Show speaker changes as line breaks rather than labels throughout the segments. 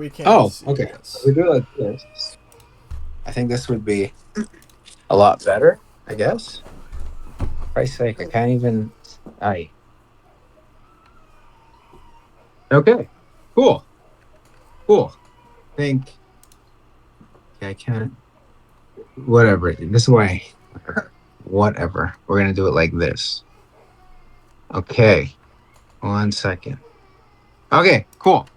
We can
Oh,
see it,
okay.
yes.
We do it like this. I think this would be a lot better, I guess. Christ's sake, I can't even. I. Okay. Cool. Cool. Think. Okay, I can't. Whatever. This way. Whatever. We're gonna do it like this. Okay. 1 second. Okay. Cool.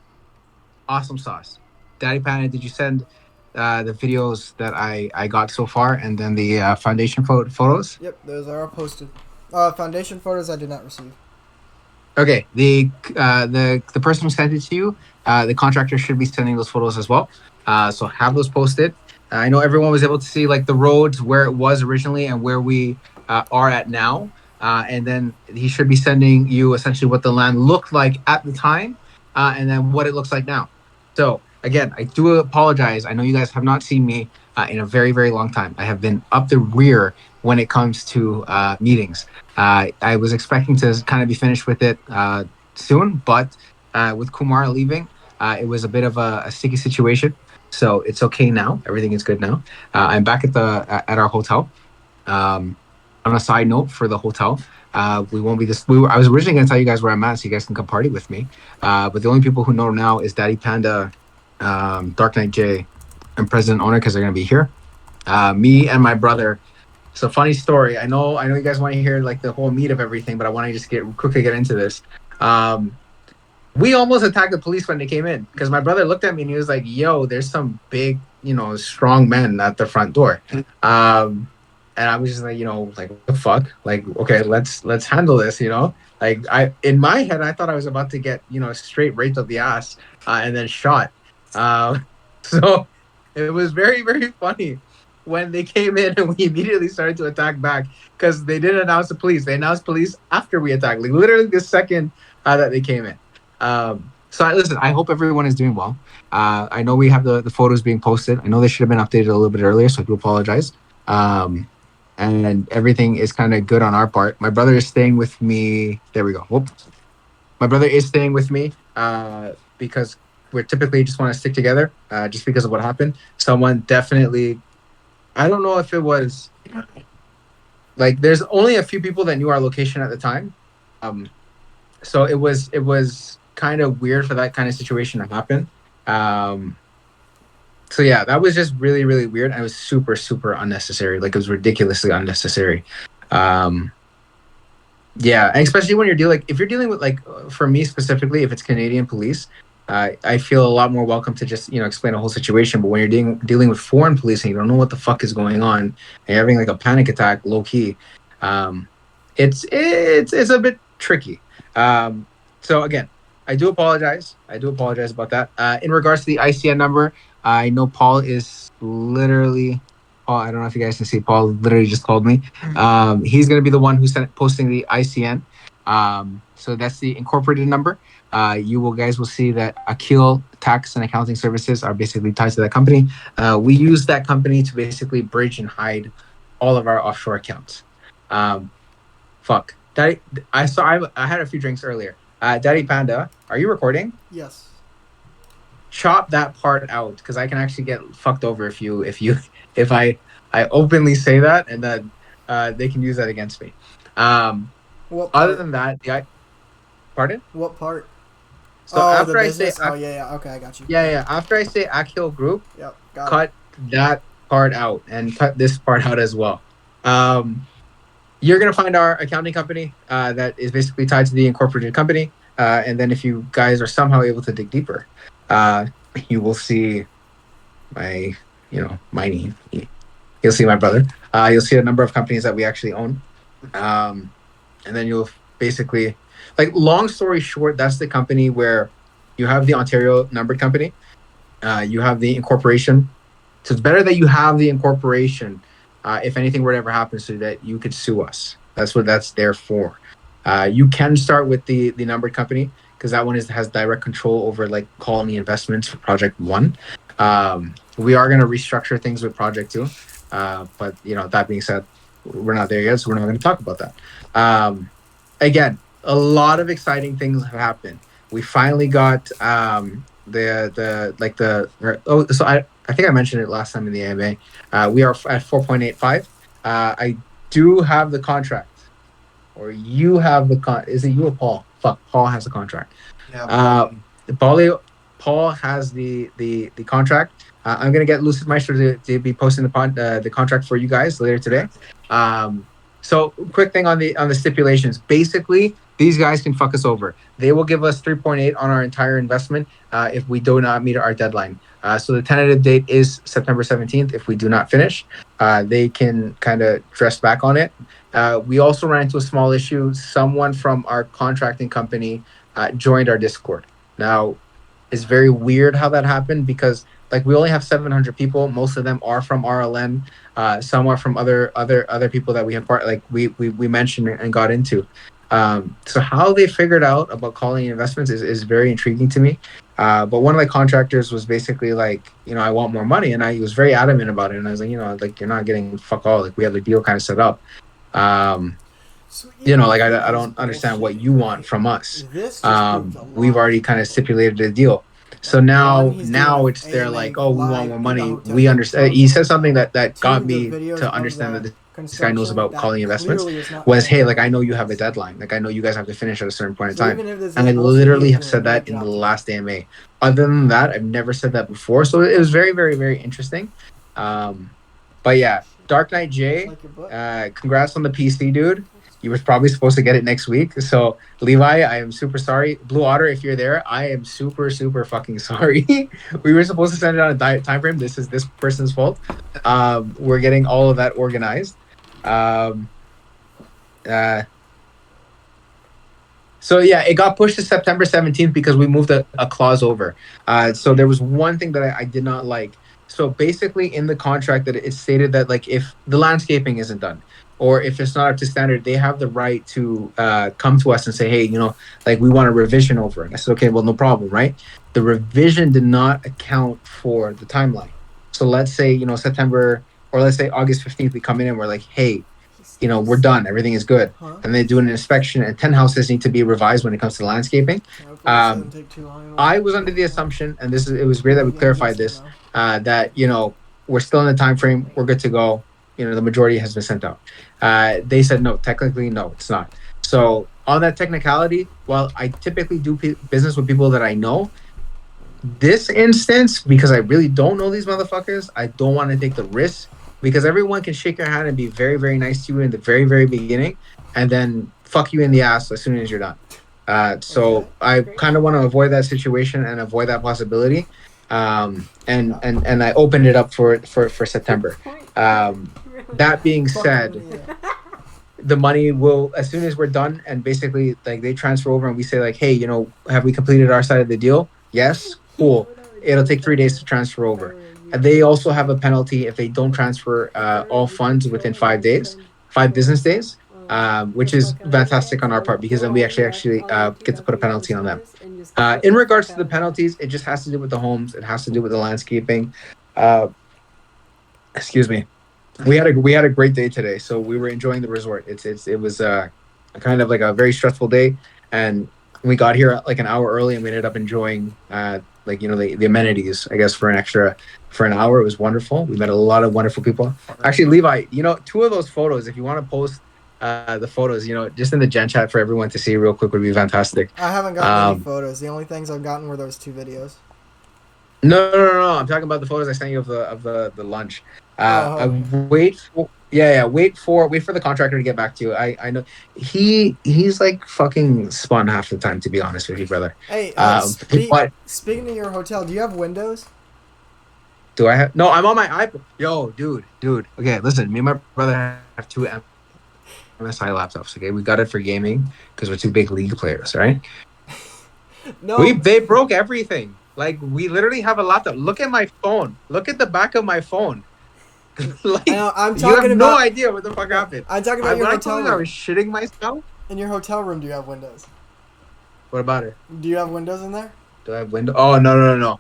Awesome sauce. Daddy Panda, did you send the videos that I got so far, and then the foundation photos?
Yep, those are all posted. Foundation photos I did not receive.
Okay, the person who sent it to you, the contractor should be sending those photos as well. So have those posted. I know everyone was able to see like the roads where it was originally and where we are at now. And then he should be sending you essentially what the land looked like at the time, and then what it looks like now. So again, I do apologize. I know you guys have not seen me in a very, very long time. I have been up the rear when it comes to meetings. I was expecting to kind of be finished with it soon, but with Kumar leaving, it was a bit of a sticky situation. So it's okay now. Everything is good now. I'm back at our hotel. Um, on a side note for the hotel, we won't be this. I was originally going to tell you guys where I'm at, so you guys can come party with me. But the only people who know now is Daddy Panda, Dark Knight J, and President Owner because they're going to be here. Me and my brother. So funny story. I know you guys want to hear like the whole meat of everything, but I want to just quickly get into this. Um, we almost attacked the police when they came in because my brother looked at me and he was like, "Yo, there's some big, strong men at the front door." And I was just like, like what the fuck? Like, okay, let's handle this. Like I in my head, I thought I was about to get straight raped up the ass and then shot. So it was very very funny when they came in and we immediately started to attack back because they didn't announce the police. They announced police after we attacked, like literally the second that they came in. Listen, I hope everyone is doing well. I know we have the photos being posted. I know they should have been updated a little bit earlier, so I do apologize. Um, and everything is kind of good on our part. My brother is staying with me. There we go. Whoop. My brother is staying with me because we typically just want to stick together just because of what happened. Someone definitely, I don't know if it was like there's only a few people that knew our location at the time. Um, so it was kind of weird for that kind of situation to happen. Um, so yeah, that was just really really weird. And it was super super unnecessary. Like it was ridiculously unnecessary. Um, yeah, and especially when if you're dealing with for me specifically, if it's Canadian police, I feel a lot more welcome to just explain a whole situation. But when you're dealing with foreign police and you don't know what the fuck is going on, and you're having like a panic attack, low key, um, it's a bit tricky. Um, so again, I do apologize. I do apologize about that. In regards to the ICN number, I know Paul is literally. Paul, I don't know if you guys can see. Paul literally just called me. He's going to be the one who's posting the ICN. So that's the incorporated number. You will guys will see that Akil Tax and Accounting Services are basically tied to that company. We use that company to basically bridge and hide all of our offshore accounts. Um, fuck, Daddy, I had a few drinks earlier. Daddy Panda, are you recording?
Yes.
Chop that part out because I can actually get fucked over if I openly say that and then they can use that against me. Um,
What
other
part?
than that, pardon.
What part?
So
Oh, the
after I say
business. Oh, yeah, yeah. Okay, I got you.
yeah, yeah, after I say Akil Group,
Yep, got it.
cut that part out and cut this part out as well. Um, you're gonna find our accounting company that is basically tied to the incorporated company, and then if you guys are somehow able to dig deeper, uh, you will see my my name. You'll see my brother. You'll see a number of companies that we actually own, um, and then you'll basically like long story short, that's the company where you have the Ontario numbered company, you have the incorporation. So it's better that you have the incorporation if anything were to ever happen, so that you could sue us. That's what that's there for. You can start with the numbered company because that one has direct control over like Colony Investments for Project One. We are going to restructure things with Project Two, but that being said, we're not there yet, so we're not going to talk about that. Again, a lot of exciting things have happened. We finally got So I think I mentioned it last time in the AMA. We are at 4.85. I do have the contract, or you have the Is it you or Paul? Fuck, Paul has the contract.
Yeah.
Paul has the contract. I'm gonna get Lucid Maestro to be posting the contract for you guys later today. So quick thing on the stipulations. Basically, these guys can fuck us over. They will give us 3.8 on our entire investment if we do not meet our deadline. So the tentative date is September 17th. If we do not finish, they can kind of dress back on it. We also ran into a small issue. Someone from our contracting company joined our Discord. Now, it's very weird how that happened because like we only have 700 people. Most of them are from RLN. Some are from other people that we have we mentioned and got into. So how they figured out about Colony Investments is very intriguing to me. But one of the contractors was basically like, I want more money, and he was very adamant about it. And I was like, like you're not getting fuck all. Like we have the deal kind of set up. I don't understand what you want from us. We've already kind of stipulated a deal. So now it's they're like, oh, we want more money. We understand. He said something that got me to understand that this guy knows about Colony Investments. Was, hey, like I know you have a deadline. Like I know you guys have to finish at a certain point in time. And I literally have said that in the last AMA. Other than that, I've never said that before. So it was very, very, very interesting. But yeah, Dark Knight J, congrats on the PC, dude. You were probably supposed to get it next week. So, Levi, I am super sorry. Blue Otter, if you're there, I am super, super fucking sorry. We were supposed to send it on a time frame. This is this person's fault. We're getting all of that organized. So, yeah, it got pushed to September 17th because we moved a clause over. So there was one thing that I did not like. So basically in the contract that it stated that like if the landscaping isn't done, or if it's not up to standard, they have the right to come to us and say, hey, like we want a revision over it. I said, okay, well, no problem, right? The revision did not account for the timeline. So let's say, September, or let's say August 15th, we come in and we're like, hey, we're done. Everything is good. And they do an inspection and 10 houses need to be revised when it comes to landscaping. I was under the assumption, and it was great that we clarified this, that, we're still in the time frame. We're good to go. The majority has been sent out. They said, no, technically, no, it's not. So on that technicality, while I typically do business with people that I know, this instance, because I really don't know these motherfuckers, I don't want to take the risk, because everyone can shake your hand and be very, very nice to you in the very, very beginning, and then fuck you in the ass as soon as you're done. So I kind of want to avoid that situation and avoid that possibility. And I opened it up for September. That being said, the money will, as soon as we're done and basically like they transfer over and we say like, hey, have we completed our side of the deal? Yes, cool. It'll take 3 days to transfer over. And they also have a penalty if they don't transfer all funds within 5 business days, which is fantastic on our part, because then we actually get to put a penalty on them. In regards to the penalties, it just has to do with the homes. It has to do with the landscaping. Excuse me. We had a great day today, so we were enjoying the resort. It was kind of like a very stressful day, and we got here like an hour early, and we ended up enjoying the amenities, I guess, for an hour. It was wonderful. We met a lot of wonderful people. Actually, Levi, 2 of those photos, if you want to post the photos, just in the gen chat for everyone to see real quick, would be fantastic.
I haven't gotten any photos. The only things I've gotten were those 2 videos.
No. I'm talking about the photos I sent you of the lunch. Wait for the contractor to get back to you. I know he's like fucking spun half the time, to be honest with you, brother.
Hey, speaking of your hotel, do you have windows?
Do I have? No, I'm on my iPad. Yo, dude. Okay, listen. Me and my brother have 2 MSI laptops. Okay, we got it for gaming because we're 2 big League players, right?
No,
they broke everything. Like we literally have a laptop. Look at my phone. Look at the back of my phone. Like,
I'm talking
you have
about,
no idea what the fuck happened.
I'm talking about your hotel room.
I was shitting myself.
In your hotel room, do you have windows?
What about it?
Do you have windows in there?
Do I have windows? Oh, no.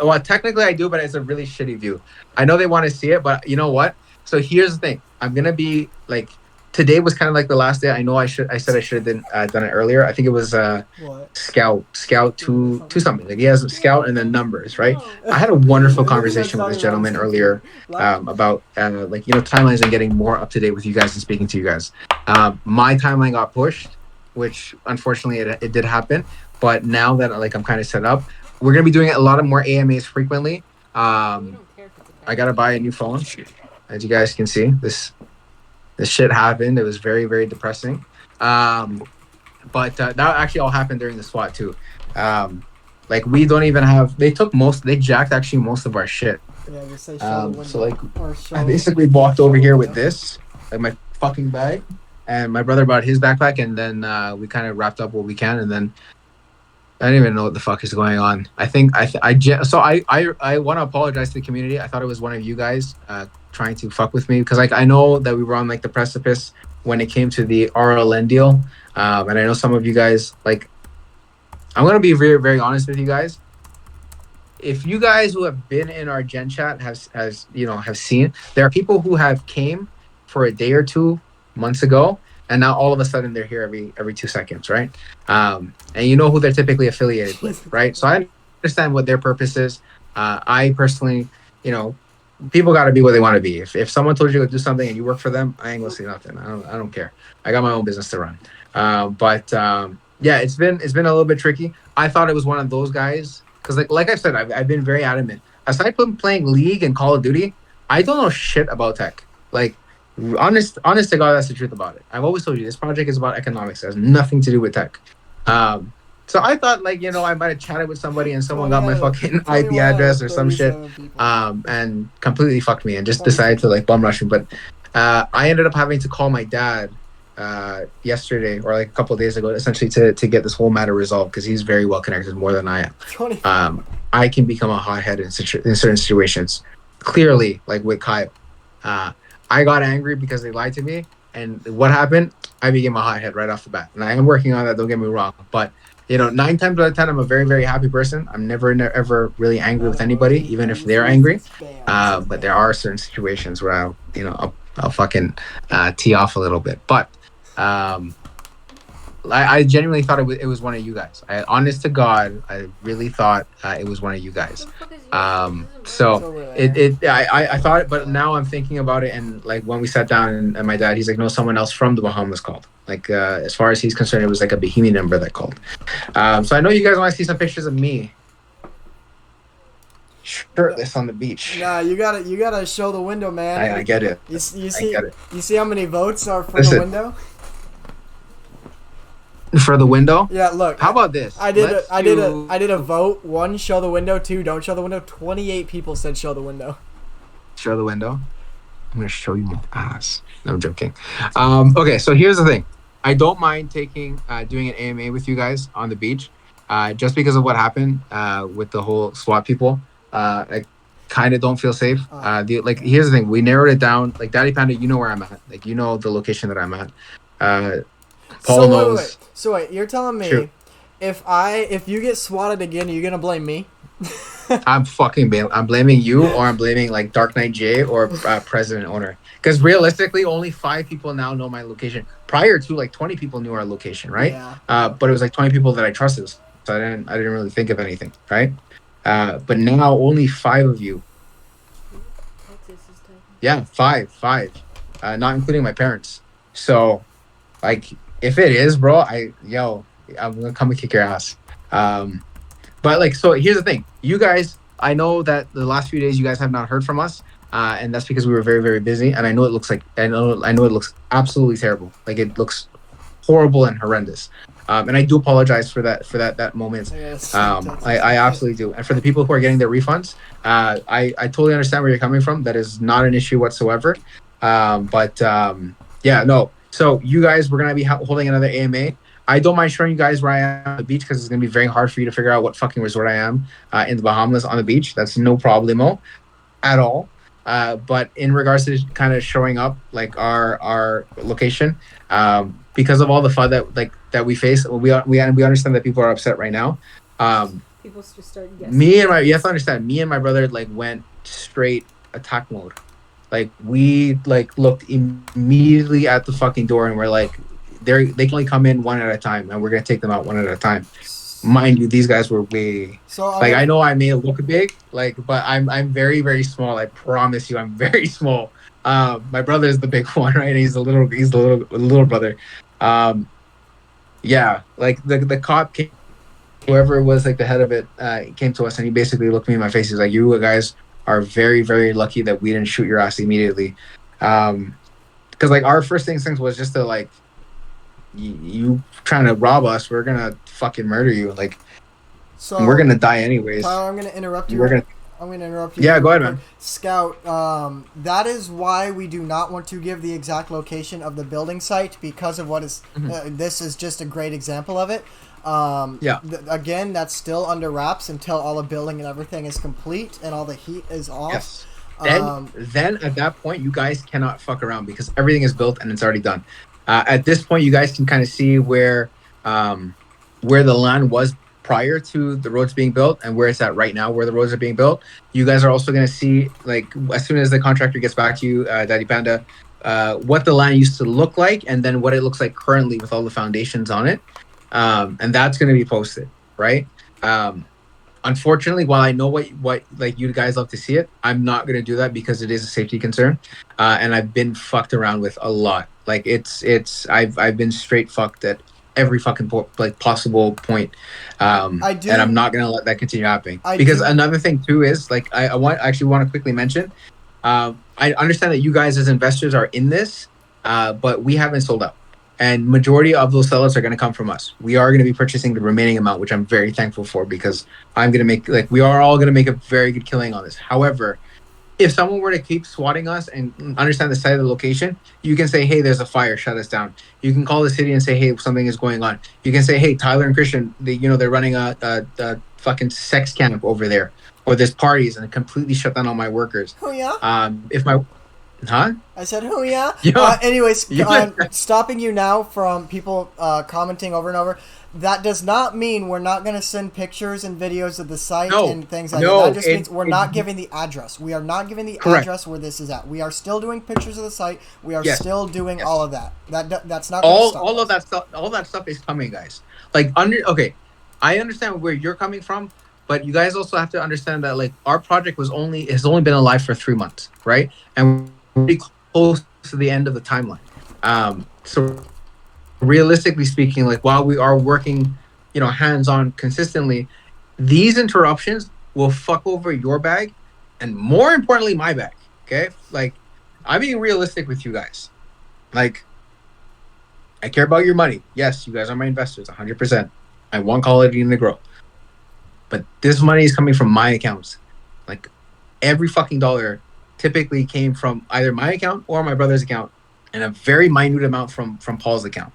Well, technically I do, but it's a really shitty view. I know they want to see it, but you know what? So here's the thing. I'm gonna be like today was kind of like the last day. I know I said I should have done it earlier. I think it was
What?
Scout two something. Like he has Scout and then numbers, right? I had a wonderful conversation with this gentleman earlier about like timelines and getting more up to date with you guys and speaking to you guys. My timeline got pushed, which unfortunately it did happen. But now that like I'm kind of set up, we're gonna be doing a lot of more AMAs frequently. I gotta buy a new phone, as you guys can see. This shit happened. It was very, very depressing. But that actually all happened during the SWAT too. Like we don't even have. They jacked actually most of our shit.
Yeah, just say show the window.
So like, I basically walked over here with this, like my fucking bag, and my brother brought his backpack, and then we kind of wrapped up what we can, and then I don't even know what the fuck is going on. I want to apologize to the community. I thought it was one of you guys trying to fuck with me because like I know that we were on like the precipice when it came to the RLN deal, and I know some of you guys like. I'm gonna be very very honest with you guys. If you guys who have been in our Gen Chat have seen, there are people who have came for a day or 2 months ago, and now all of a sudden they're here every 2 seconds, right? And you know who they're typically affiliated with, right? So I understand what their purpose is. I personally, people got to be what they want to be. If someone told you to do something and you work for them, I ain't gonna say nothing. I don't care. I got my own business to run. Yeah, it's been a little bit tricky. I thought it was one of those guys because like I said, I've been very adamant. Aside from playing League and Call of Duty, I don't know shit about tech. Like honest to God, that's the truth about it. I've always told you this project is about economics. It has nothing to do with tech. So I thought like I might have chatted with somebody and someone got my fucking IP address or some shit, and completely fucked me and just decided to like bum rush me. But I ended up having to call my dad yesterday or like a couple of days ago, essentially to get this whole matter resolved because he's very well connected, more than I am. I can become a hothead in certain situations. Clearly, like with Kyle, I got angry because they lied to me, and what happened? I became a hothead right off the bat, and I am working on that. Don't get me wrong, but 9 times out of 10, I'm a very very happy person. I'm never ever really angry with anybody, even if they're angry. But there are certain situations where I'll fucking tee off a little bit, but. I genuinely thought it was one of you guys. Honest to God, I really thought it was one of you guys. So I thought it, but now I'm thinking about it, and like when we sat down and my dad, he's like, no, someone else from the Bahamas called. Like as far as he's concerned, it was like a Bahamian number that called. So I know you guys want to see some pictures of me shirtless on the beach.
Nah, you gotta show the window, man.
I get it.
You see how many votes are for
Listen.
the window?
For the window?
Yeah, look.
How about this?
I did a vote. 1, show the window. 2, don't show the window. 28 people said show the window.
Show the window? I'm gonna show you my ass. No, I'm joking. Okay, so here's the thing. I don't mind doing an AMA with you guys on the beach, just because of what happened with the whole SWAT people. I kind of don't feel safe. Here's the thing. We narrowed it down. Like Daddy Panda, you know where I'm at. Like the location that I'm at. Paul knows.
So wait, you're telling me
True.
if you get swatted again, you're gonna blame me?
I'm blaming you, or I'm blaming like Dark Knight J or President Owner. Because realistically, only 5 people now know my location. Prior to, like 20 people knew our location, right?
Yeah.
But it was like 20 people that I trusted, so I didn't really think of anything, right? But now only 5 of you. Yeah, 5, not including my parents. So, like, if it is, bro, I'm gonna come and kick your ass. But like, so here's the thing, you guys. I know that the last few days you guys have not heard from us, and that's because we were very very busy. And I know it looks absolutely terrible. Like it looks horrible and horrendous. And I do apologize for that moment. I absolutely do. And for the people who are getting their refunds, I totally understand where you're coming from. That is not an issue whatsoever. Yeah, no. So you guys, we're going to be holding another AMA. I don't mind showing you guys where I am on the beach because it's going to be very hard for you to figure out what fucking resort I am in the Bahamas on the beach. That's no problemo at all. But in regards to kind of showing up like our location, because of all the fun that we face, we understand that people are upset right now.
People just start guessing.
You have to understand, me and my brother like went straight attack mode. Like we like looked immediately at the fucking door and we're like, they can only come in one at a time, and we're gonna take them out one at a time. Mind you, these guys were way
So I'm
like I
gonna
know I may look big, like, but I'm very very small. I promise you, I'm very small. My brother is the big one, right? He's the little brother. Um, yeah, like the cop came, whoever was like the head of it, came to us and he basically looked me in my face. He's like, "You guys are very very lucky that we didn't shoot your ass immediately," because like our first instinct was just to like, you trying to rob us, we're gonna fucking murder you, like,
so
and we're gonna die anyways.
Tyler, I'm gonna interrupt you.
We're gonna
I'm going to interrupt you.
Yeah, go ahead, man.
Scout, that is why we do not want to give the exact location of the building site because of what is. This is just a great example of it.
Yeah.
Again, that's still under wraps until all the building and everything is complete and all the heat is off.
Yes. Then at that point, you guys cannot fuck around because everything is built and it's already done. At this point, you guys can kind of see where the land was prior to the roads being built and where it's at right now, where the roads are being built. You guys are also going to see, like, as soon as the contractor gets back to you, Daddy Panda, what the land used to look like and then what it looks like currently with all the foundations on it. And that's going to be posted, right? Unfortunately, while I know what like you guys love to see it, I'm not going to do that because it is a safety concern. And I've been fucked around with a lot. Like I've been straight fucked at every fucking possible point. And I'm not going to let that continue happening. Another thing too is like, I want to quickly mention, I understand that you guys as investors are in this, but we haven't sold out. And majority of those sellers are going to come from us. We are going to be purchasing the remaining amount, which I'm very thankful for because I'm going to make, like, we are all going to make a very good killing on this. However, if someone were to keep swatting us and understand the site of the location, you can say, hey, there's a fire, shut us down. You can call the city and say, hey, something is going on. You can say, hey, Tyler and Christian, they're running a fucking sex camp over there, or there's parties, and completely shut down all my workers.
Oh yeah. I said, "Who? Yeah." Anyways, stopping you now from people commenting over and over. That does not mean we're not going to send pictures and videos of the site and things like that. That just means we're not giving the address. We are not giving the address where this is at. We are still doing pictures of the site. We are still doing all of that. That's not
all of that stuff. All that stuff is coming, guys. Like I understand where you're coming from. But you guys also have to understand that like our project has only been alive for 3 months, right? And we're pretty close to the end of the timeline. So realistically speaking, like while we are working, hands-on consistently, these interruptions will fuck over your bag and more importantly my bag. Okay? Like I'm being realistic with you guys. Like I care about your money. Yes, you guys are my investors, 100%. I want Quality to grow. But this money is coming from my accounts. Like every fucking dollar typically came from either my account or my brother's account, and a very minute amount from Paul's account.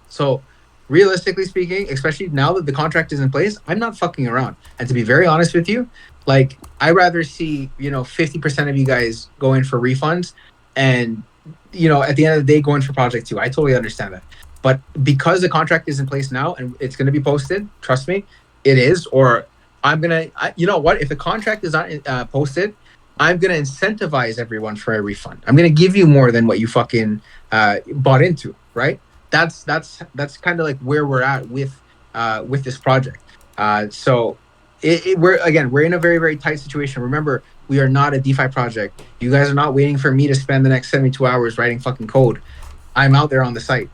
So realistically speaking, especially now that the contract is in place, I'm not fucking around. And to be very honest with you, like I'd rather see 50% of you guys go in for refunds, and at the end of the day go in for project 2. I totally understand that. But because the contract is in place now and it's going to be posted, trust me, it is. Or I'm going to, you know what? If the contract is not posted, I'm going to incentivize everyone for a refund. I'm going to give you more than what you fucking bought into, right? That's kind of like where we're at with this project. So we're in a very, very tight situation. Remember, we are not a DeFi project. You guys are not waiting for me to spend the next 72 hours writing fucking code. I'm out there on the site.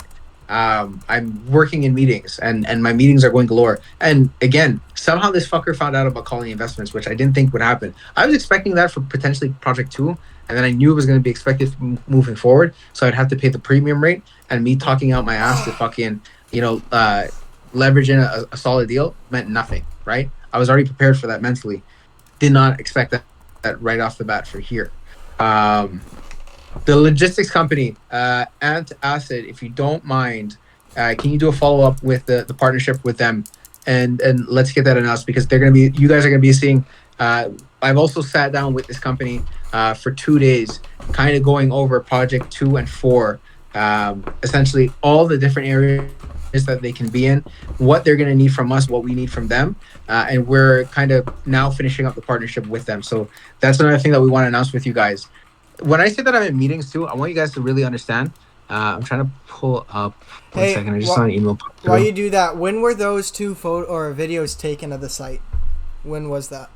I'm working in meetings and my meetings are going galore. And again, somehow this fucker found out about Calling Investments, which I didn't think would happen. I was expecting that for potentially project 2. And then I knew it was going to be expected moving forward. So I'd have to pay the premium rate, and me talking out my ass to fucking, leverage in a solid deal meant nothing, right? I was already prepared for that mentally. Did not expect that right off the bat for here. The logistics company, Ant Acid, if you don't mind, can you do a follow-up with the partnership with them, and let's get that announced, because you guys are gonna be seeing. I've also sat down with this company for 2 days, kind of going over project 2 and 4, essentially all the different areas that they can be in, what they're going to need from us, what we need from them, and we're kind of now finishing up the partnership with them. So that's another thing that we want to announce with you guys. When I say that I'm in meetings too, I want you guys to really understand. I'm trying to pull up. One second, I just saw an email.
While you do that, when were those 2 photo or videos taken of the site? When was that?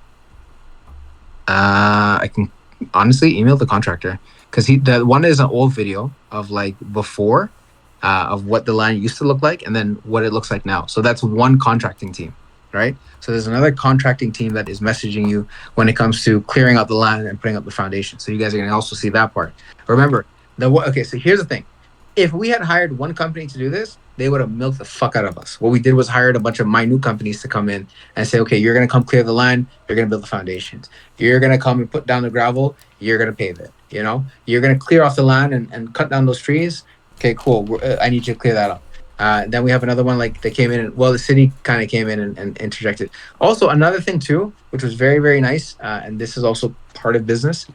I can honestly email the contractor, because the one is an old video of like before, of what the land used to look like, and then what it looks like now. So that's one contracting team, right? So there's another contracting team that is messaging you when it comes to clearing out the land and putting up the foundation. So you guys are going to also see that part. Remember, okay, so here's the thing. If we had hired one company to do this, they would have milked the fuck out of us. What we did was hired a bunch of minute companies to come in and say, okay, you're going to come clear the land. You're going to build the foundations. You're going to come and put down the gravel. You're going to pave it. You know, you're going to clear off the land and cut down those trees. Okay, cool. I need you to clear that up. Then we have another one, like they came in and, well, the city kind of came in and interjected. Also, another thing too, which was very, very nice. And this is also part of business.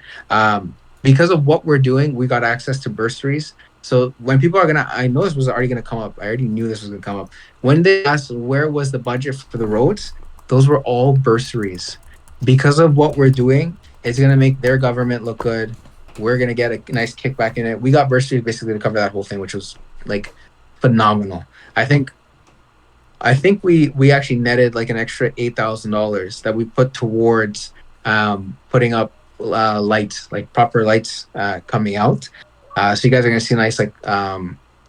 Because of what we're doing, we got access to bursaries. So when people are I know this was already gonna come up. I already knew this was gonna come up. When they asked where was the budget for the roads, those were all bursaries. Because of what we're doing, it's gonna make their government look good. We're gonna get a nice kickback in it. We got bursaries basically to cover that whole thing, which was like phenomenal. I think we actually netted like an extra $8,000 that we put towards putting up lights, like proper lights coming out. So you guys are gonna see nice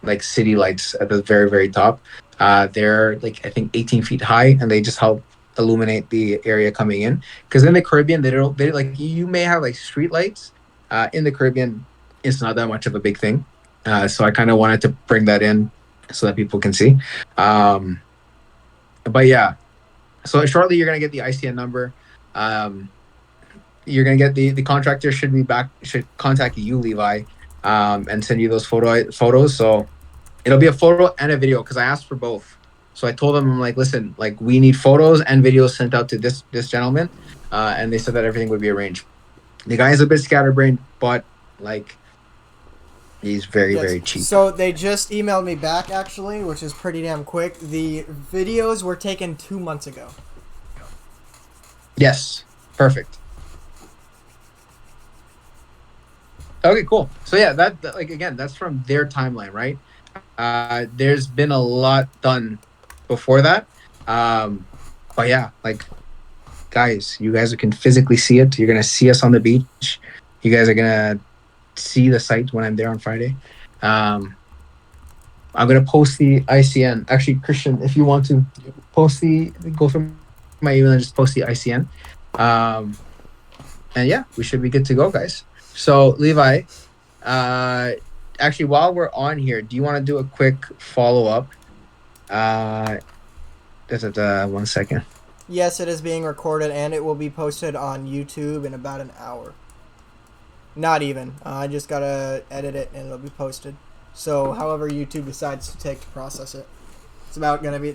like city lights at the very, very top. They're like, I think 18 feet high, and they just help illuminate the area coming in. Because in the Caribbean, they like, you may have like street lights. In the Caribbean, it's not that much of a big thing. So I kind of wanted to bring that in so that people can see. But yeah, so shortly you're gonna get the ICN number. You're gonna get the contractor should contact you, Levi, and send you those photos. So it'll be a photo and a video, because I asked for both. So I told them, I'm like, listen, like we need photos and videos sent out to this gentleman, and they said that everything would be arranged. The guy is a bit scatterbrained, but like he's very, very cheap.
So they just emailed me back, actually, which is pretty damn quick. The videos were taken 2 months ago.
Yes, perfect. Okay, cool. So yeah, that like, again, that's from their timeline, right? There's been a lot done before that. But yeah, like, guys, you guys can physically see it. You're gonna see us on the beach. You guys are gonna see the site when I'm there on Friday. I'm gonna post the ICN. Actually, Christian, if you want to go through my email and just post the ICN. And yeah, we should be good to go, guys. So Levi, actually, while we're on here, do you want to do a quick follow-up? 1 second.
Yes, it is being recorded, and it will be posted on YouTube in about an hour. Not even. I just gotta edit it, and it'll be posted. So, however YouTube decides to take to process it, it's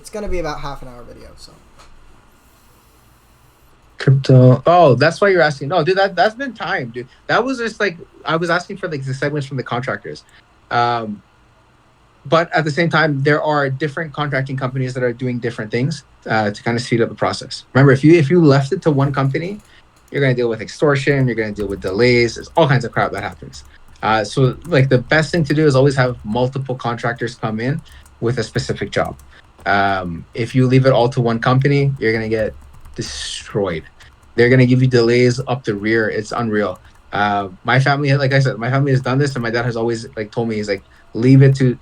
gonna be about half an hour video. So.
Crypto. Oh, that's why you're asking. No, dude, that's been time, dude. That was just like, I was asking for like the segments from the contractors. But at the same time, there are different contracting companies that are doing different things to kind of speed up the process. Remember, if you left it to one company, you're going to deal with extortion, you're going to deal with delays, there's all kinds of crap that happens. So like the best thing to do is always have multiple contractors come in with a specific job. If you leave it all to one company, you're going to get destroyed. They're going to give you delays up the rear. It's unreal. My family, like I said, my family has done this, and my dad has always like told me, he's like, leave it to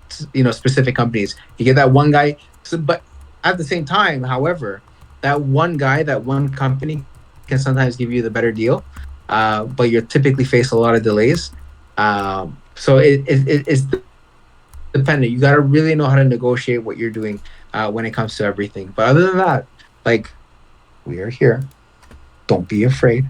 specific companies. You get that one guy. So, but at the same time, however, that one guy, that one company can sometimes give you the better deal, but you typically face a lot of delays. So it's dependent. You got to really know how to negotiate what you're doing when it comes to everything. But other than that, like, we are here. Don't be afraid.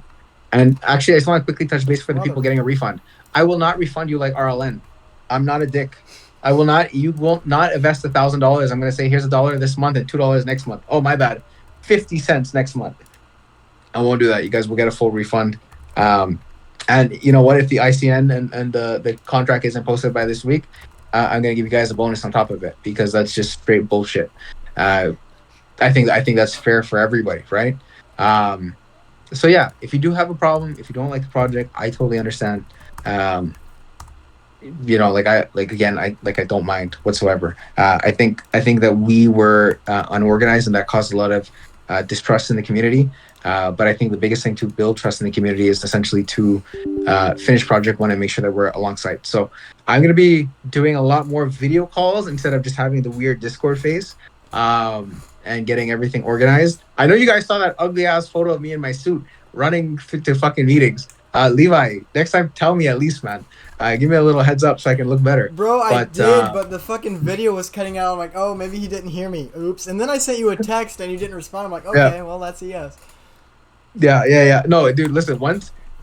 And actually, I just want to quickly touch base for the people getting a refund. I will not refund you like RLN. I'm not a dick. I will not. You will not invest $1,000. I'm going to say, here's $1 this month and $2 next month. Oh, my bad. 50 cents next month. I won't do that. You guys will get a full refund. And you know what? If the ICN and the contract isn't posted by this week, I'm gonna give you guys a bonus on top of it because that's just straight bullshit. I think that's fair for everybody, right? So yeah, if you do have a problem, if you don't like the project, I totally understand. I don't mind whatsoever. I think that we were unorganized and that caused a lot of distrust in the community. But I think the biggest thing to build trust in the community is essentially to finish project one and make sure that we're alongside. So I'm going to be doing a lot more video calls instead of just having the weird Discord phase and getting everything organized. I know you guys saw that ugly ass photo of me in my suit running to fucking meetings. Levi, next time tell me at least, man. Give me a little heads up so I can look better.
Bro, I did, but the fucking video was cutting out. I'm like, oh, maybe he didn't hear me. Oops. And then I sent you a text and you didn't respond. I'm like, okay, well, that's a yes.
Yeah. No, dude, listen,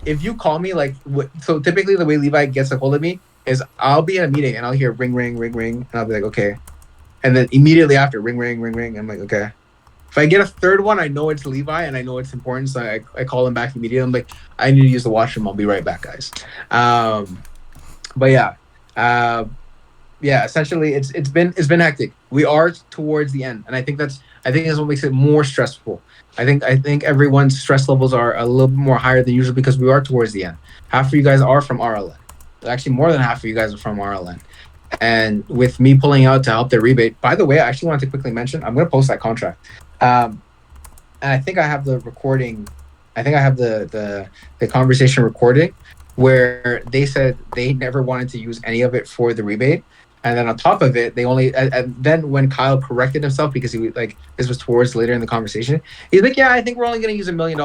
if you call me, so typically the way Levi gets a hold of me is I'll be in a meeting and I'll hear ring, ring, ring, ring, and I'll be like, okay. And then immediately after, ring, ring, ring, ring, I'm like, okay. If I get a third one, I know it's Levi and I know it's important, so I call him back immediately. I'm like, I need to use the washroom. I'll be right back, guys. But essentially it's been hectic. We are towards the end, and I think that's what makes it more stressful. I think everyone's stress levels are a little bit more higher than usual because we are towards the end. Half of you guys are from RLN. Actually, more than half of you guys are from RLN. And with me pulling out to help their rebate, by the way, I actually wanted to quickly mention, I'm going to post that contract. And I think I have the recording. I think I have the conversation recording where they said they never wanted to use any of it for the rebate. And then on top of it, they only, and then when Kyle corrected himself, because he was like, this was towards later in the conversation, he's like, yeah, I think we're only going to use $1 million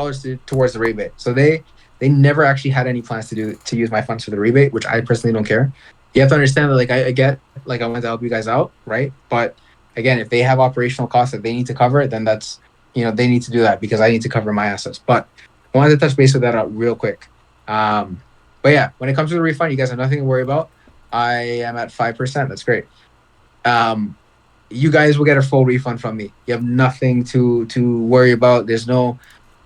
towards the rebate. So they never actually had any plans to use my funds for the rebate, which I personally don't care. You have to understand that, I get, I want to help you guys out, right? But again, if they have operational costs that they need to cover, then that's, they need to do that because I need to cover my assets. But I wanted to touch base with that out real quick. But yeah, when it comes to the refund, you guys have nothing to worry about. I am at 5%. That's great. You guys will get a full refund from me. You have nothing to worry about. There's no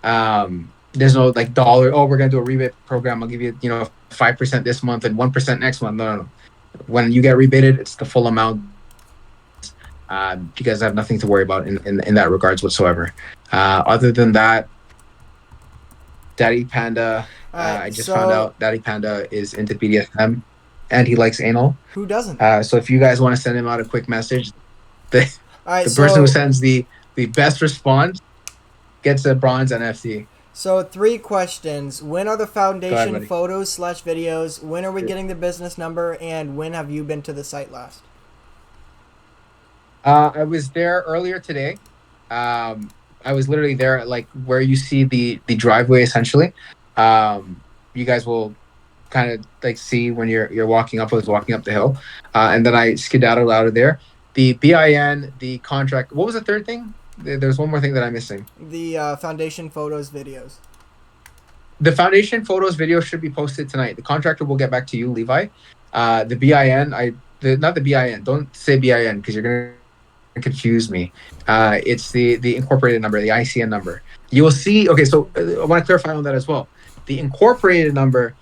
dollar. Oh, we're gonna do a rebate program. I'll give you 5% this month and 1% next month. No. When you get rebated, it's the full amount. You guys have nothing to worry about in that regards whatsoever. Other than that, Daddy Panda. I just found out Daddy Panda is into BDSM. And he likes anal.
Who doesn't?
So if you guys want to send him out a quick message, the person who sends the best response gets a bronze NFT.
So 3 questions. When are the foundation photos / videos? When are we getting the business number? And when have you been to the site last?
I was there earlier today. I was literally there at where you see the driveway essentially. You guys will kind of see when you're walking up. I was walking up the hill, and then I skedaddled out of there. The BIN, the contract. What was the third thing? There's one more thing that I'm missing.
The foundation photos, videos.
The foundation photos, video should be posted tonight. The contractor will get back to you, Levi. The BIN, not the BIN. Don't say BIN because you're gonna confuse me. It's the incorporated number, the ICN number. You will see. Okay, so I want to clarify on that as well. The incorporated number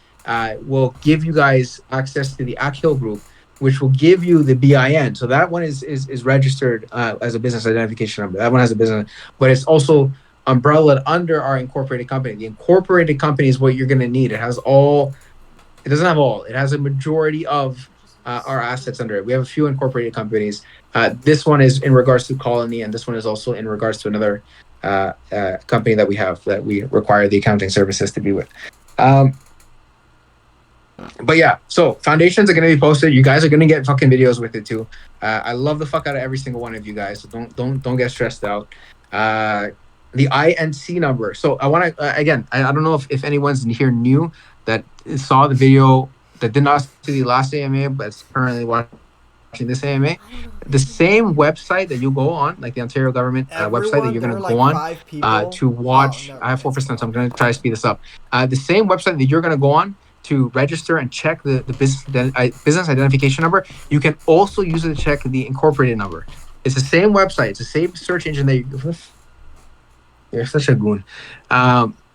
will give you guys access to the Akhil group, which will give you the BIN. So that one is registered as a business identification number. That one has a business, but it's also umbrellaed under our incorporated company. The incorporated company is what you're going to need. It has all. It doesn't have all. It has a majority of our assets under it. We have a few incorporated companies. This one is in regards to Colony, and this one is also in regards to another company that we have that we require the accounting services to be with. But yeah, so foundations are going to be posted. You guys are going to get fucking videos with it too. I love the fuck out of every single one of you guys. So don't get stressed out. The INC number. So I want to again. I don't know if anyone's here new that saw the video that did not see the last AMA, but is currently watching this AMA. The same website that you go on, like the Ontario government website that you're going to go on to watch. I have 4%, so I'm going to try to speed this up. The same website that you're going to go on to register and check the business identification number, you can also use it to check the incorporated number. It's the same website. It's the same search engine that you're such a goon.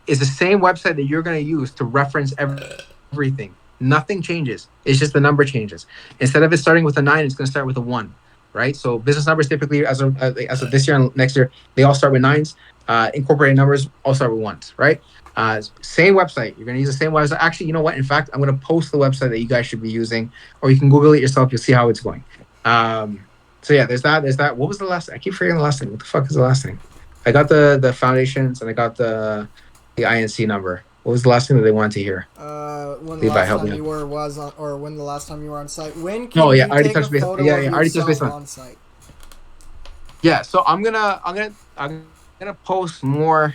It's the same website that you're going to use to reference everything. Nothing changes. It's just the number changes. Instead of it starting with a 9, it's going to start with a 1, right? So business numbers typically, as of this year and next year, they all start with 9s. Incorporated numbers all start with 1s, right? Same website. You're going to use the same website. Actually, you know what? In fact, I'm going to post the website that you guys should be using, or you can Google it yourself. You'll see how it's going. So yeah, there's that. What was the last? I keep forgetting the last thing. What the fuck is the last thing? I got the foundations and I got the INC number. What was the last thing that they wanted to hear?
When the last time you were when the last time you were on site. When can you take a photo of yourself on site?
Yeah, so I'm gonna post more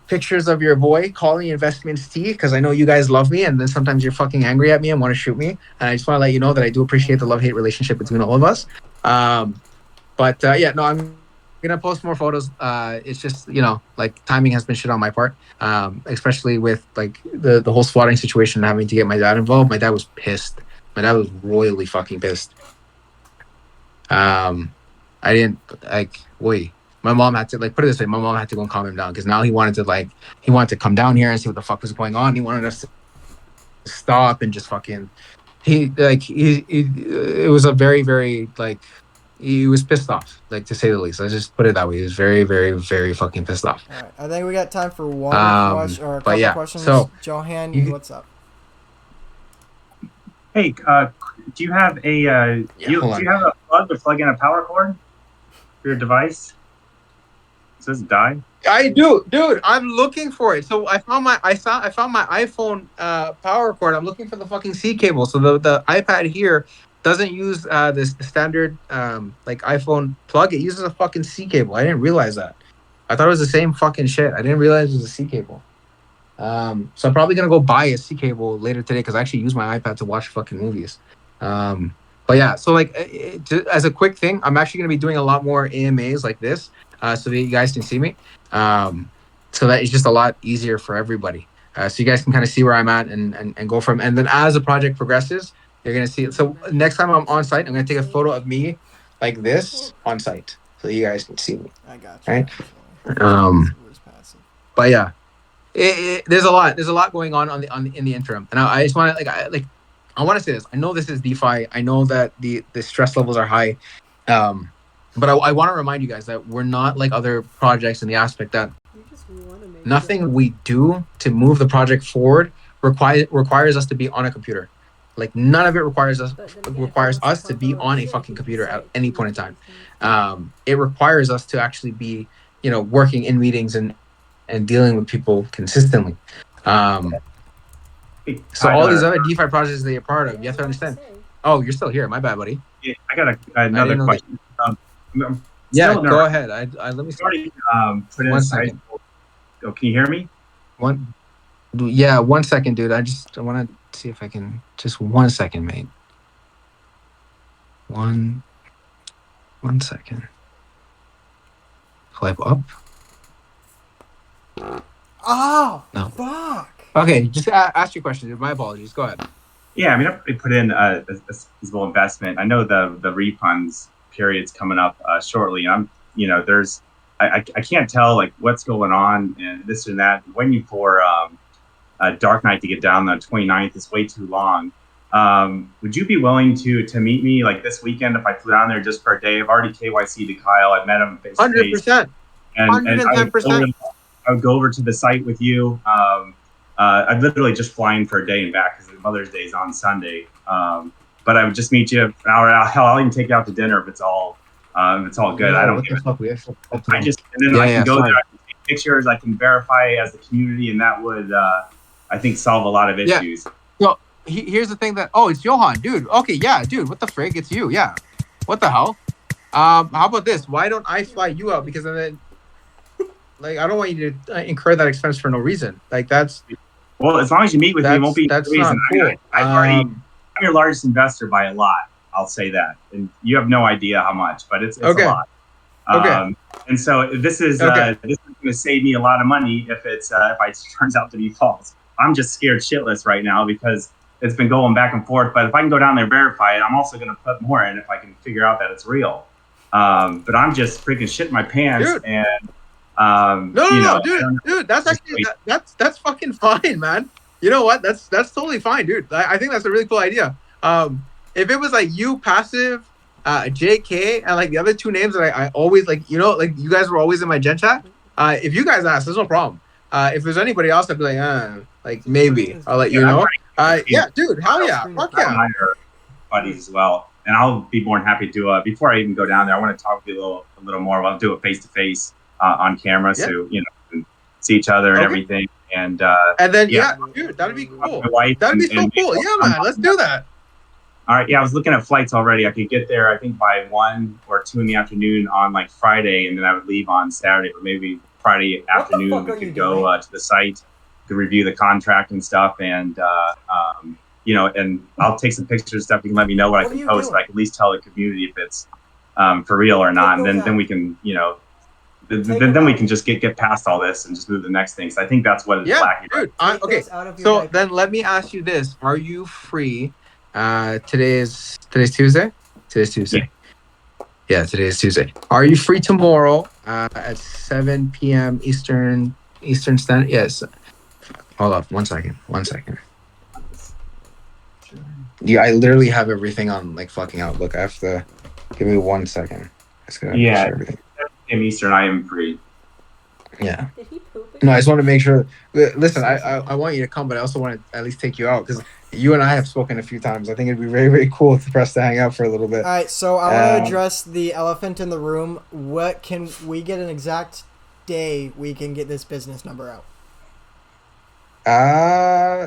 pictures of your boy calling Investments T, because I know you guys love me, and then sometimes you're fucking angry at me and want to shoot me. And I just want to let you know that I do appreciate the love-hate relationship between all of us. But yeah, no, I'm gonna post more photos. It's just, you know, like, timing has been shit on my part, especially with like the whole swatting situation and having to get my dad involved. My dad was pissed. My dad was royally fucking pissed. I didn't like wait. My mom had to, like, put it this way, my mom had to go and calm him down, because now he wanted to come down here and see what the fuck was going on. He wanted us to stop and just fucking it was a very, very, like, he was pissed off, like, to say the least. Let's just put it that way. He was very, very, very fucking pissed off.
All right, I think we got time for one question or a couple questions.
So,
Johan, what's up?
Hey, do you have a do you have a plug to plug in a power cord for your device? It says die.
I do, dude. I'm looking for it. So I found my iPhone power cord. I'm looking for the fucking C cable. So the iPad here doesn't use this standard like iPhone plug. It uses a fucking C cable. I didn't realize that. I thought it was the same fucking shit. I didn't realize it was a C cable. So I'm probably gonna go buy a C cable later today, because I actually use my iPad to watch fucking movies. But yeah, so like, as a quick thing, I'm actually gonna be doing a lot more AMAs like this, so that you guys can see me. So that it's just a lot easier for everybody. So you guys can kind of see where I'm at and go from. And then as the project progresses, you're gonna see it. So next time I'm on site, I'm gonna take a photo of me like this on site, so you guys can see me.
I got you. Right?
But yeah, there's a lot going on in the interim, and I just want to I want to say this. I know this is DeFi. I know that the stress levels are high, but I want to remind you guys that we're not like other projects in the aspect that nothing we do to move the project forward requires us to be on a computer. Like, none of it requires us to be on a fucking computer at any point in time. It requires us to actually be, you know, working in meetings and dealing with people consistently. So all these other DeFi projects that you're part of, you have to understand. Oh, you're still here. My bad, buddy.
Yeah, I got another question.
Yeah, go ahead. Let me start.
Put in 1 second. Oh, can you hear me?
1 second, dude. I want to see if I can. Just 1 second, mate. One second. Swipe up.
Oh,
no.
Fuck.
Okay, just ask your question, dude. My apologies. Go ahead.
Yeah, I mean, I put in a feasible investment. I know the refunds period's coming up shortly. I'm, you know, I can't tell like what's going on and this and that. Waiting for Dark Knight to get down the 29th is way too long. Would you be willing to meet me like this weekend if I flew down there just for a day? I've already KYC'd to Kyle. I've met him face to face.
100%. And 110%.
I would go over to the site with you. I'm literally just flying for a day and back because Mother's Day is on Sunday. But I would just meet you an hour out. Hell, I'll even take you out to dinner if it's all good.
Yeah,
I don't give I just, and then I can go there, I can take pictures, I can verify as the community, and that would, I think, solve a lot of issues.
Well, here's the thing it's Johan, dude. Okay, yeah, dude, what the frig? It's you, yeah. What the hell? How about this? Why don't I fly you out? Because then, like, I don't want you to incur that expense for no reason. Like, that's...
Well, as long as you meet with me, it won't be
that's
reason.
Not cool.
I'm your largest investor by a lot. I'll say that, and you have no idea how much, but it's okay. A lot. Okay. And so this is going to save me a lot of money if it turns out to be false. I'm just scared shitless right now because it's been going back and forth. But if I can go down there and verify it, I'm also going to put more in if I can figure out that it's real. But I'm just freaking shitting my pants, dude. And
no, dude, that's actually that's fucking fine, man. You know what? That's totally fine, dude. I think that's a really cool idea. If it was like you, Passive, JK, and like the other two names that I always like, you know, like you guys were always in my gen chat. If you guys ask, there's no problem. If there's anybody else, I'd be like maybe I'll let you know. Yeah, dude, hell yeah, fuck yeah.
Buddies as well, and I'll be more than happy to. Before I even go down there, I want to talk with you a little more. I'll do it face to face on camera, so you know, can see each other and everything. And
then dude, that'd be cool. That'd be so cool. Yeah, man, let's do that.
All right, yeah, I was looking at flights already. I could get there, I think, by 1 or 2 in the afternoon on like Friday, and then I would leave on Saturday. But maybe Friday afternoon we could go to the site to review the contract and stuff, and you know, and I'll take some pictures and stuff. You can let me know what I can post. But I can at least tell the community if it's for real or not, and then we can, you know. Then we can just get past all this and just move to the next thing. So I think that's what is lacking.
Dude, okay. So then let me ask you this: are you free? Today's Tuesday. Today's Tuesday. Yeah, today is Tuesday. Are you free tomorrow at 7 p.m. Eastern Standard? Yes. Hold up, 1 second. 1 second. Yeah, I literally have everything on like fucking Outlook. I have to give me 1 second.
Yeah. In Eastern, I am free.
Yeah. No, I just want to make sure. Listen, I want you to come, but I also want to at least take you out because you and I have spoken a few times. I think it'd be very, very cool for us to hang out for a little bit.
All right, so I want to address the elephant in the room. What can we get an exact day we can get this business number out?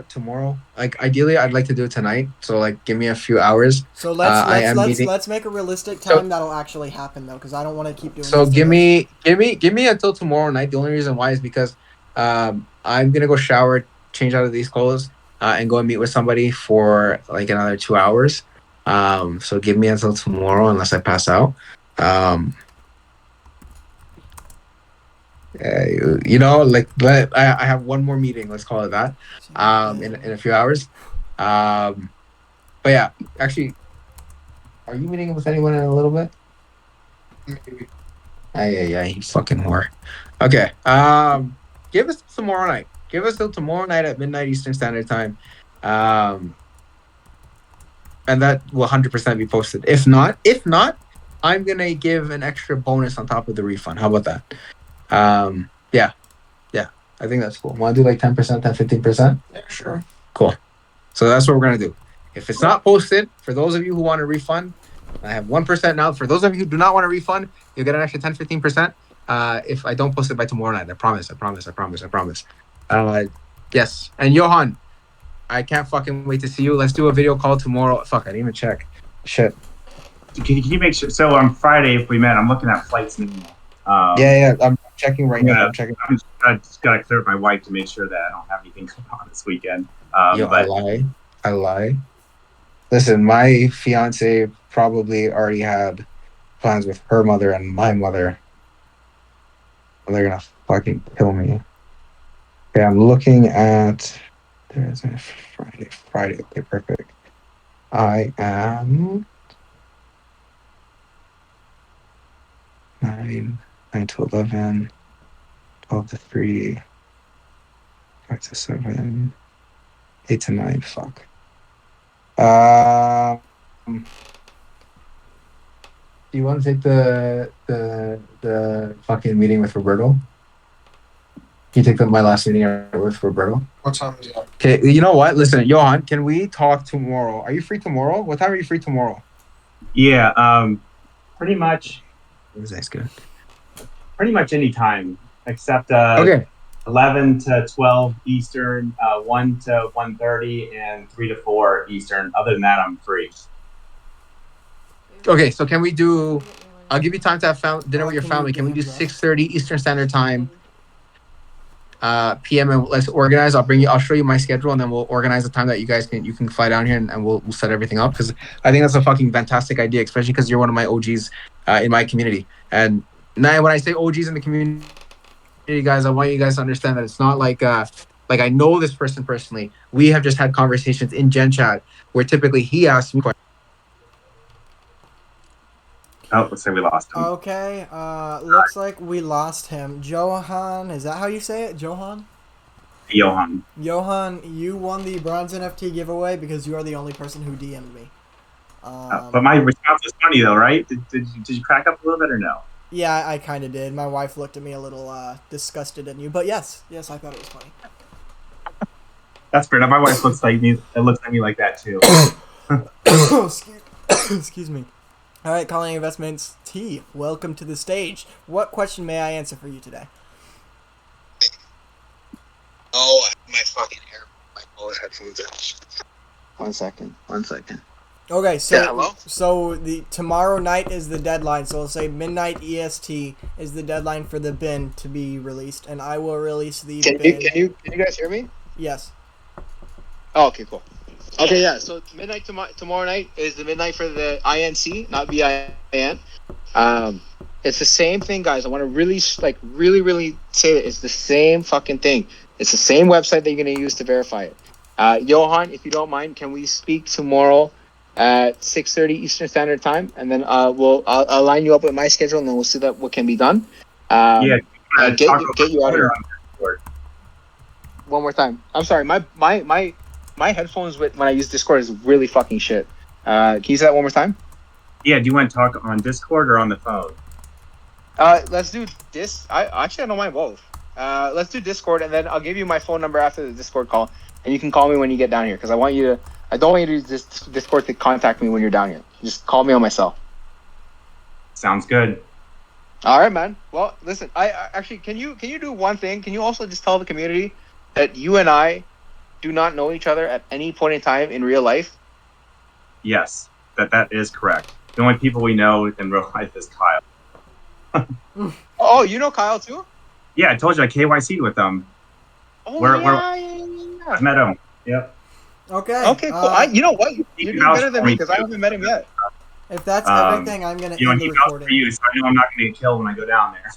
Tomorrow. Like ideally, I'd like to do it tonight. So like, give me a few hours.
So let's make a realistic time that'll actually happen though, because I don't want to keep doing.
So give me until tomorrow night. The only reason why is because I'm gonna go shower, change out of these clothes, and go and meet with somebody for like another 2 hours. So give me until tomorrow unless I pass out. You know, like I have one more meeting. Let's call it that. In a few hours. But yeah, actually, are you meeting with anyone in a little bit? Yeah, you fucking whore. Okay. Give us tomorrow night. Give us till tomorrow night at midnight Eastern Standard Time. And that will 100% be posted. If not, I'm gonna give an extra bonus on top of the refund. How about that? Yeah, I think that's cool. Want to do like 10%, 15%? Yeah, sure. Cool. So that's what we're gonna do. If it's not posted, for those of you who want a refund, I have 1% now. For those of you who do not want a refund, you'll get an extra 10, 15%. If I don't post it by tomorrow night, I promise. Yes. And Johan, I can't fucking wait to see you. Let's do a video call tomorrow. Fuck, I didn't even check. Shit.
Can you make sure? So on Friday, if we met, I'm looking at flights now.
Yeah, I'm checking right now. I'm checking.
I just gotta clear up my wife to make sure that I don't have anything going on this weekend.
I lie. Listen, my fiance probably already had plans with her mother and my mother. They're gonna fucking kill me. Okay, I'm looking at. There's a Friday. Okay, perfect. I am 9 to 11, 12 to 3, 5 to 7, 8 to 9. Fuck. Do you want to take the fucking meeting with Roberto? Can you take my last meeting with Roberto?
What time is it?
Okay, you know what? Listen, Johan, can we talk tomorrow? Are you free tomorrow? What time are you free tomorrow?
Yeah, pretty much.
That's good.
Pretty much any time except 11 to 12 Eastern, 1 to 1:30, and 3 to 4 Eastern. Other than that, I'm free.
Okay, so can we do? I'll give you time to have dinner with your family. Can we do 6:30 Eastern Standard Time? PM, and let's organize. I'll show you my schedule, and then we'll organize the time that you can fly down here, and we'll set everything up, because I think that's a fucking fantastic idea, especially because you're one of my OGs in my community. And now when I say OGs in the community, guys, I want you guys to understand that it's not like I know this person personally. We have just had conversations in Gen Chat where typically he asks me questions.
Oh, looks like we lost him.
Okay, looks like we lost him. Johan, is that how you say it? Johan?
Johan.
Johan, you won the bronze NFT giveaway because you are the only person who DM'd me.
But my response was funny though, right? Did you crack up a little bit or no?
Yeah, I kind of did. My wife looked at me a little disgusted at you, but yes, I thought it was funny.
That's fair enough. My wife looks like me. It looks at me like that too.
Excuse me. All right, Calling Investments T, welcome to the stage. What question may I answer for you today?
Oh, my fucking hair. My phone headphones. 1 second.
Okay, so
yeah, hello?
So the tomorrow night is the deadline. So we'll say midnight EST is the deadline for the bin to be released, and I will release the bin.
Can you guys hear me?
Yes.
Oh, okay, cool. Okay, yeah. So midnight tomorrow night is the midnight for the INC, not VIN. It's the same thing, guys. I want to really say that it's the same fucking thing. It's the same website that you're gonna use to verify it. Johan, if you don't mind, can we speak tomorrow at 6:30 Eastern Standard Time, and then I'll line you up with my schedule, and then we'll see what can be done.
Get
you out of here. One more time. I'm sorry. My headphones when I use Discord is really fucking shit. Can you say that one more time?
Yeah. Do you want to talk on Discord or on the phone?
Let's do this. I don't mind both. Let's do Discord, and then I'll give you my phone number after the Discord call, and you can call me when you get down here, because I don't want you to use this Discord to contact me when you're down here. Just call me on my cell.
Sounds good.
All right, man. Well, listen. I actually, can you do one thing? Can you also just tell the community that you and I do not know each other at any point in time in real life?
Yes, that is correct. The only people we know in real life is Kyle.
Oh, you know Kyle too?
Yeah, I told you I KYC'd with them.
Oh,
I met him. Yep.
Okay,
cool. You know what? You're doing better than me because I haven't met him yet.
If that's everything, I'm going to end the
he vouched
recording.
for you, so I know I'm not going to get killed when I go down there.